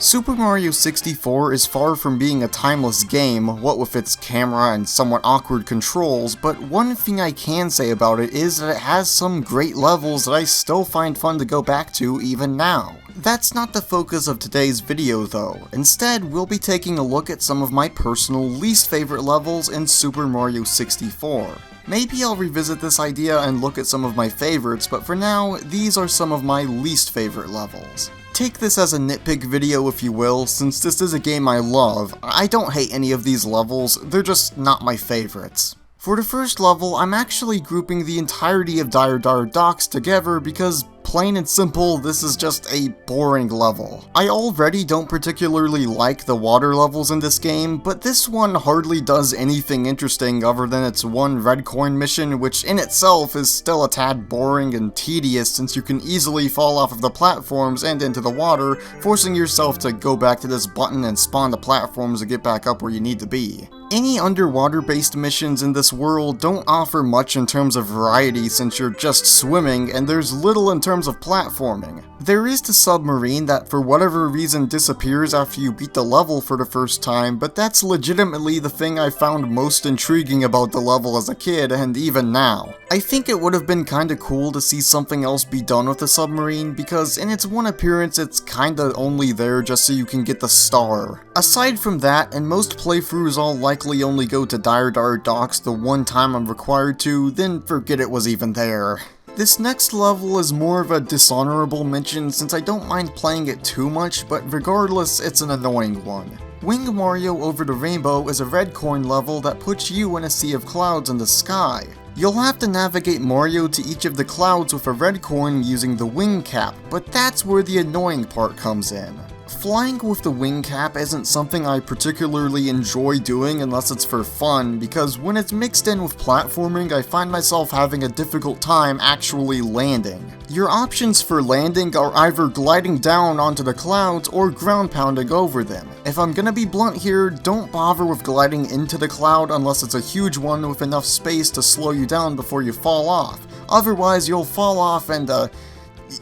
Super Mario 64 is far from being a timeless game, what with its camera and somewhat awkward controls, but one thing I can say about it is that it has some great levels that I still find fun to go back to even now. That's not the focus of today's video though. Instead, we'll be taking a look at some of my personal least favorite levels in Super Mario 64. Maybe I'll revisit this idea and look at some of my favorites, but for now, these are some of my least favorite levels. Take this as a nitpick video if you will, since this is a game I love. I don't hate any of these levels, they're just not my favorites. For the first level, I'm actually grouping the entirety of Dar Docks together because, plain and simple, this is just a boring level. I already don't particularly like the water levels in this game, but this one hardly does anything interesting other than its one red coin mission, which in itself is still a tad boring and tedious since you can easily fall off of the platforms and into the water, forcing yourself to go back to this button and spawn the platforms to get back up where you need to be. Any underwater-based missions in this world don't offer much in terms of variety since you're just swimming, and there's little in terms of platforming. There is the submarine that for whatever reason disappears after you beat the level for the first time, but that's legitimately the thing I found most intriguing about the level as a kid, and even now. I think it would have been kinda cool to see something else be done with the submarine, because in its one appearance it's kinda only there just so you can get the star. Aside from that, and most playthroughs all likely only go to Dar Docks the one time I'm required to, then forget it was even there. This next level is more of a dishonorable mention since I don't mind playing it too much, but regardless, it's an annoying one. Wing Mario Over the Rainbow is a red coin level that puts you in a sea of clouds in the sky. You'll have to navigate Mario to each of the clouds with a red coin using the wing cap, but that's where the annoying part comes in. Flying with the wing cap isn't something I particularly enjoy doing unless it's for fun, because when it's mixed in with platforming, I find myself having a difficult time actually landing. Your options for landing are either gliding down onto the clouds or ground pounding over them. If I'm gonna be blunt here, don't bother with gliding into the cloud unless it's a huge one with enough space to slow you down before you fall off. Otherwise, you'll fall off and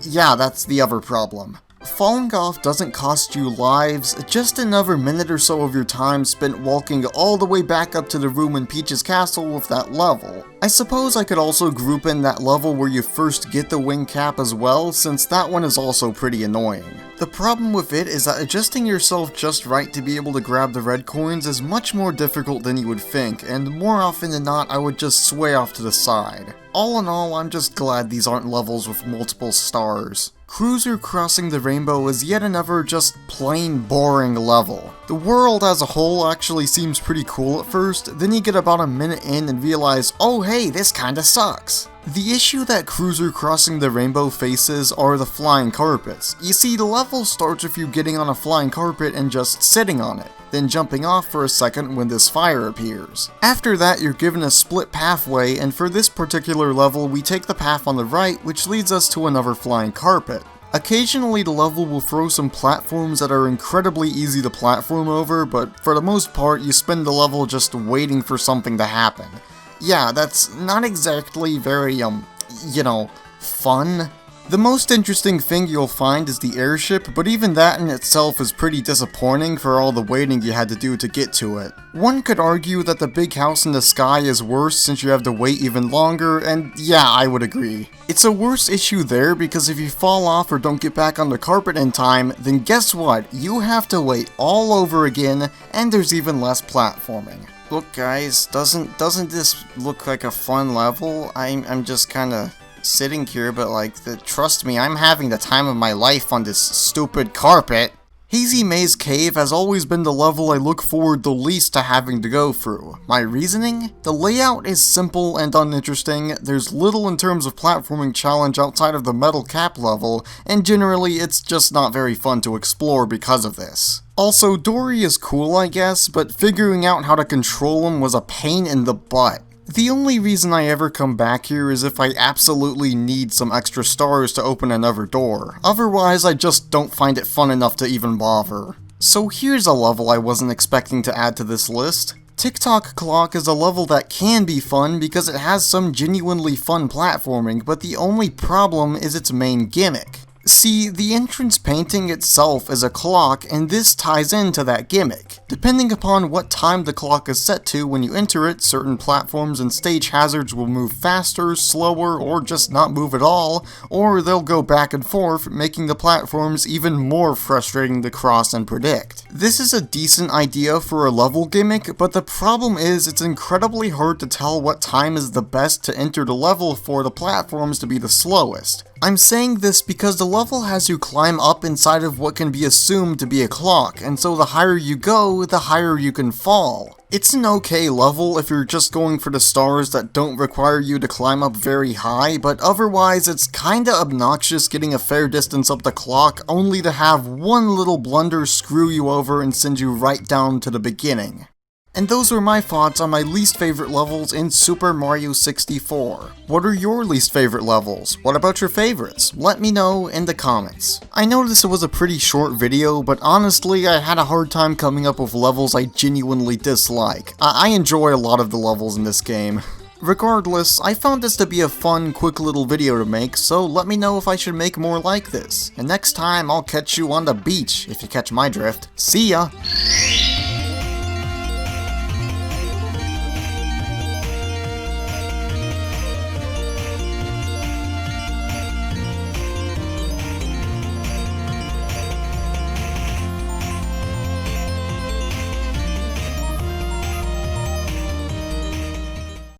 yeah, that's the other problem. Falling off doesn't cost you lives, just another minute or so of your time spent walking all the way back up to the room in Peach's castle with that level. I suppose I could also group in that level where you first get the wing cap as well, since that one is also pretty annoying. The problem with it is that adjusting yourself just right to be able to grab the red coins is much more difficult than you would think, and more often than not I would just sway off to the side. All in all, I'm just glad these aren't levels with multiple stars. Cruiser Crossing the Rainbow is yet another just plain boring level. The world as a whole actually seems pretty cool at first, then you get about a minute in and realize, oh hey, this kinda sucks. The issue that Cruiser Crossing the Rainbow faces are the flying carpets. You see, the level starts with you getting on a flying carpet and just sitting on it, then jumping off for a second when this fire appears. After that, you're given a split pathway, and for this particular level, we take the path on the right, which leads us to another flying carpet. Occasionally the level will throw some platforms that are incredibly easy to platform over, but for the most part, you spend the level just waiting for something to happen. Yeah, that's not exactly very, fun. The most interesting thing you'll find is the airship, but even that in itself is pretty disappointing for all the waiting you had to do to get to it. One could argue that the big house in the sky is worse since you have to wait even longer, and yeah, I would agree. It's a worse issue there because if you fall off or don't get back on the carpet in time, then guess what? You have to wait all over again, and there's even less platforming. Look guys, doesn't this look like a fun level? I'm just kinda sitting here, but trust me, I'm having the time of my life on this stupid carpet. Hazy Maze Cave has always been the level I look forward the least to having to go through. My reasoning? The layout is simple and uninteresting, there's little in terms of platforming challenge outside of the metal cap level, and generally it's just not very fun to explore because of this. Also, Dory is cool I guess, but figuring out how to control him was a pain in the butt. The only reason I ever come back here is if I absolutely need some extra stars to open another door. Otherwise, I just don't find it fun enough to even bother. So here's a level I wasn't expecting to add to this list. Ticktock Clock is a level that can be fun because it has some genuinely fun platforming, but the only problem is its main gimmick. See, the entrance painting itself is a clock, and this ties into that gimmick. Depending upon what time the clock is set to when you enter it, certain platforms and stage hazards will move faster, slower, or just not move at all, or they'll go back and forth, making the platforms even more frustrating to cross and predict. This is a decent idea for a level gimmick, but the problem is it's incredibly hard to tell what time is the best to enter the level for the platforms to be the slowest. I'm saying this because the level has you climb up inside of what can be assumed to be a clock, and so the higher you go, the higher you can fall. It's an okay level if you're just going for the stars that don't require you to climb up very high, but otherwise it's kinda obnoxious getting a fair distance up the clock only to have one little blunder screw you over and send you right down to the beginning. And those were my thoughts on my least favorite levels in Super Mario 64. What are your least favorite levels? What about your favorites? Let me know in the comments. I noticed it was a pretty short video, but honestly I had a hard time coming up with levels I genuinely dislike. I enjoy a lot of the levels in this game. Regardless, I found this to be a fun, quick little video to make, so let me know if I should make more like this. And next time I'll catch you on the beach, if you catch my drift. See ya!